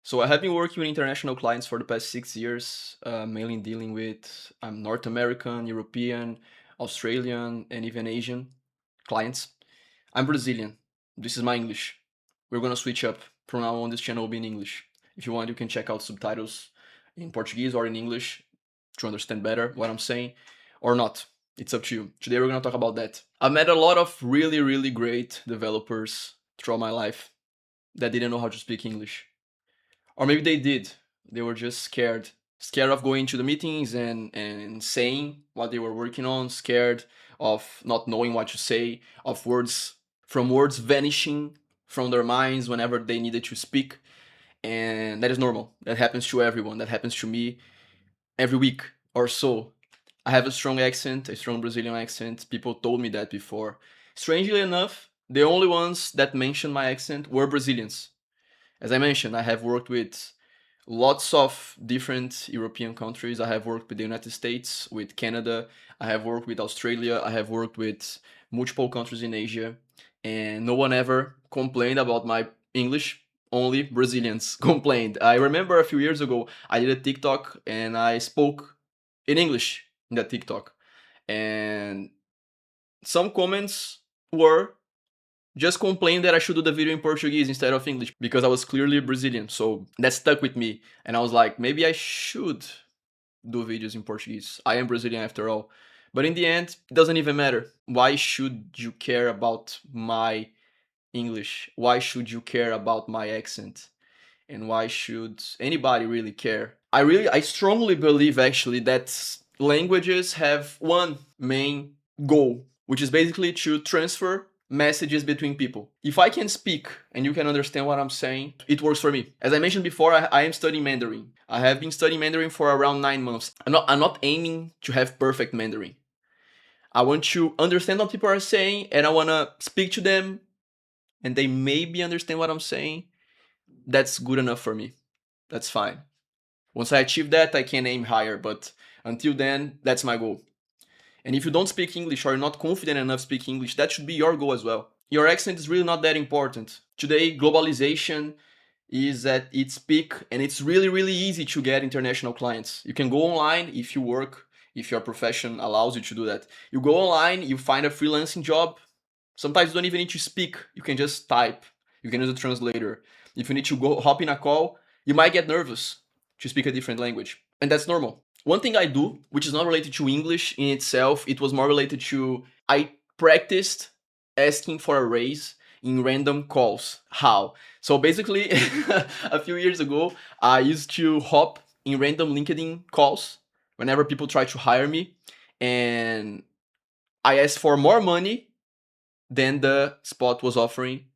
So I have been working with international clients for the past 6 years, mainly dealing with North American, European, Australian, and even Asian clients. I'm Brazilian. This is my English. We're gonna switch up. From now on, this channel will be in English. If you want, you can check out subtitles in Portuguese or in English to understand better what I'm saying, or not. It's up to you. Today we're gonna talk about that. I've met a lot of really, really great developers throughout my life that didn't know how to speak English. Or maybe they did. They were just scared. Scared of going to the meetings and saying what they were working on, scared of not knowing what to say, of words vanishing from their minds whenever they needed to speak. And that is normal. That happens to everyone. That happens to me every week or so. I have a strong accent, a strong Brazilian accent. People told me that before. Strangely enough, the only ones that mentioned my accent were Brazilians. As I mentioned, I have worked with lots of different European countries. I have worked with the United States, with Canada. I have worked with Australia. I have worked with multiple countries in Asia. And no one ever complained about my English. Only Brazilians complained. I remember a few years ago, I did a TikTok and I spoke in English in that TikTok. And some comments were just complained that I should do the video in Portuguese instead of English because I was clearly Brazilian. So that stuck with me. And I was like, maybe I should do videos in Portuguese. I am Brazilian after all. But in the end, it doesn't even matter. Why should you care about my English? Why should you care about my accent? And why should anybody really care? I strongly believe actually that languages have one main goal, which is basically to transfer messages between people. If I can speak and you can understand what I'm saying, it works for me. As I mentioned before, I am studying Mandarin. I have been studying Mandarin for around 9 months. I'm not aiming to have perfect Mandarin. I want to understand what people are saying and I want to speak to them and they maybe understand what I'm saying. That's good enough for me. That's fine. Once I achieve that, I can aim higher, but until then, that's my goal. And if you don't speak English or you're not confident enough speaking English, that should be your goal as well. Your accent is really not that important. Today, globalization is at its peak and it's really, really easy to get international clients. You can go online if you work, if your profession allows you to do that. You go online, you find a freelancing job. Sometimes you don't even need to speak. You can just type. You can use a translator. If you need to go hop in a call, you might get nervous to speak a different language. And that's normal. One thing I do, which is not related to English in itself, it was more related to I practiced asking for a raise in random calls. How? So basically, a few years ago, I used to hop in random LinkedIn calls whenever people try to hire me. And I asked for more money than the spot was offering.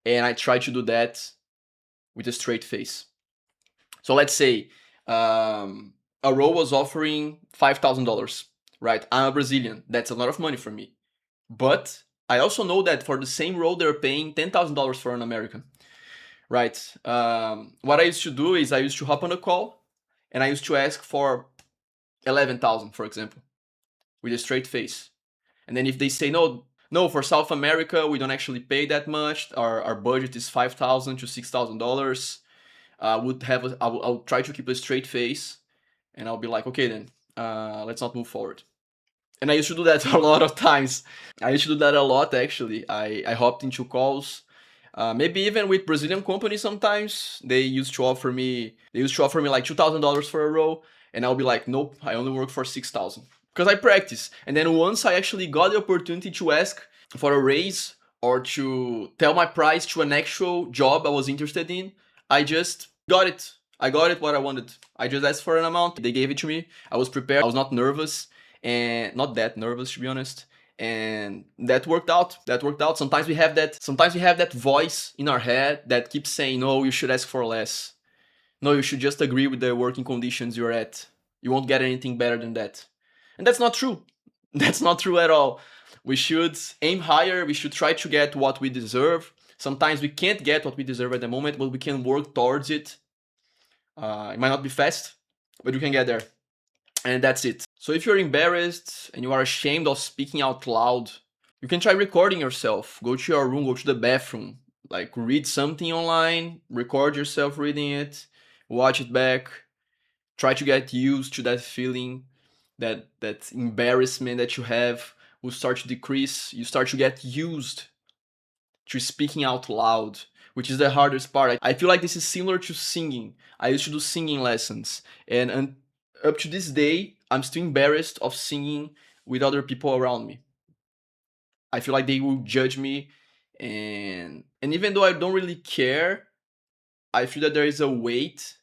And I tried to do that with a straight face. So let's say a role was offering $5,000, right? I'm a Brazilian. That's a lot of money for me. But I also know that for the same role, they're paying $10,000 for an American, right? What I used to do is I used to hop on a call and I used to ask for 11,000, for example, with a straight face. And then if they say no, for South America, we don't actually pay that much. Our budget is $5,000 to $6,000. I'll try to keep a straight face, and I'll be like, okay then, let's not move forward. And I used to do that a lot of times. I used to do that a lot actually. I hopped into calls, maybe even with Brazilian companies. Sometimes they used to offer me like $2,000 for a role, and I'll be like, nope, I only work for 6,000 because I practice. And then once I actually got the opportunity to ask for a raise or to tell my price to an actual job I was interested in, I just got it. I got it what I wanted. I just asked for an amount. They gave it to me. I was prepared. I was not nervous and not that nervous to be honest. And that worked out. That worked out. Sometimes we have that voice in our head that keeps saying, no, you should ask for less. No, you should just agree with the working conditions you're at. You won't get anything better than that. And that's not true. That's not true at all. We should aim higher. We should try to get what we deserve. Sometimes we can't get what we deserve at the moment, but we can work towards it. It might not be fast, but we can get there. And that's it. So if you're embarrassed and you are ashamed of speaking out loud, you can try recording yourself. Go to your room, go to the bathroom, Like read something online, record yourself reading it, watch it back, try to get used to that feeling, that embarrassment that you have will start to decrease. You start to get used to speaking out loud, which is the hardest part. I feel like this is similar to singing. I used to do singing lessons, and up to this day, I'm still embarrassed of singing with other people around me. I feel like they will judge me, and even though I don't really care, I feel that there is a weight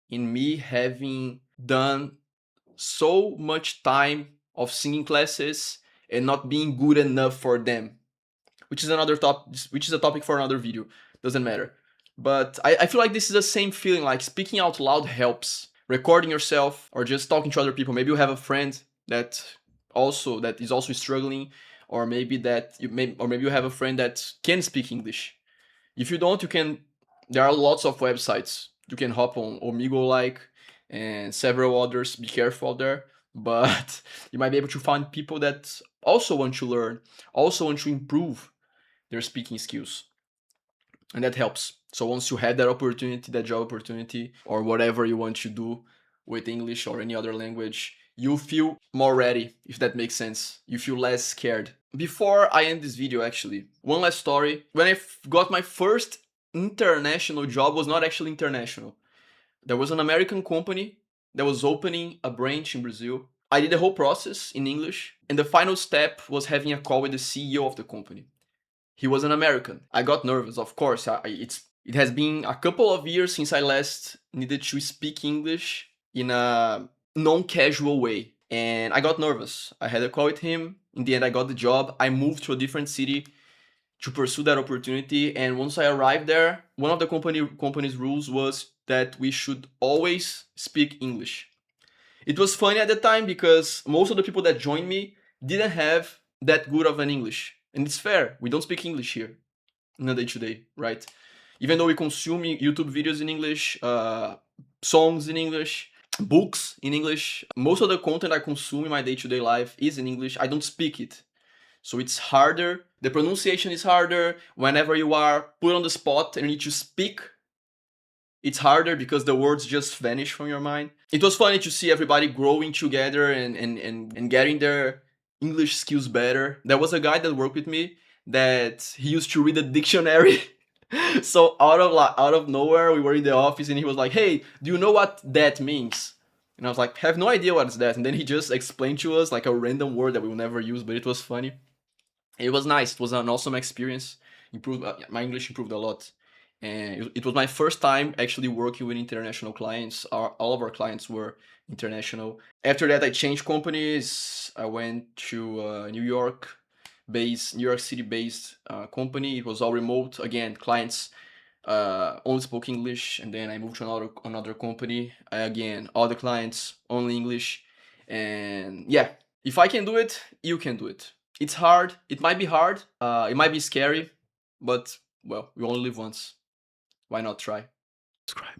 in me having done so much time of singing classes and not being good enough for them, which is another top, which is a topic for another video. Doesn't matter. But I feel like this is the same feeling. Like speaking out loud helps. Recording yourself or just talking to other people. Maybe you have a friend that is also struggling, or maybe you have a friend that can speak English. If you don't, you can. There are lots of websites you can hop on, Omigo like, and several others. Be careful there, but you might be able to find people that also want to learn, also want to improve their speaking skills, and that helps. So once you have that opportunity, that job opportunity, or whatever you want to do with English or any other language, you feel more ready, if that makes sense. You feel less scared. Before I end this video, actually, one last story. When I got my first international job, was not actually international. There was an American company that was opening a branch in Brazil. I did the whole process in English, and the final step was having a call with the CEO of the company. He was an American. I got nervous, of course. It has been a couple of years since I last needed to speak English in a non-casual way, and I got nervous. I had a call with him. In the end, I got the job. I moved to a different city to pursue that opportunity, and once I arrived there, one of the company's rules was that we should always speak English. It was funny at the time because most of the people that joined me didn't have that good of an English. And it's fair, we don't speak English here in a day to day, right? Even though we consume YouTube videos in English, songs in English, books in English, most of the content I consume in my day to day life is in English. I don't speak it. So it's harder. The pronunciation is harder. Whenever you are put on the spot and you need to speak, it's harder because the words just vanish from your mind. It was funny to see everybody growing together and getting their English skills better. There was a guy that worked with me that he used to read a dictionary. So out of nowhere, we were in the office and he was like, "Hey, do you know what that means?" And I was like, "Have no idea what is that." And then he just explained to us like a random word that we will never use, but it was funny. It was nice. It was an awesome experience. Improved my English improved a lot, and it was my first time actually working with international clients. All of our clients were international. After that, I changed companies. I went to New York City based company. It was all remote. Again, clients only spoke English, and then I moved to another company. Again, all the clients only English, and yeah, if I can do it, you can do it. It's hard. It might be hard. It might be scary, but well, we only live once. Why not try? Subscribe.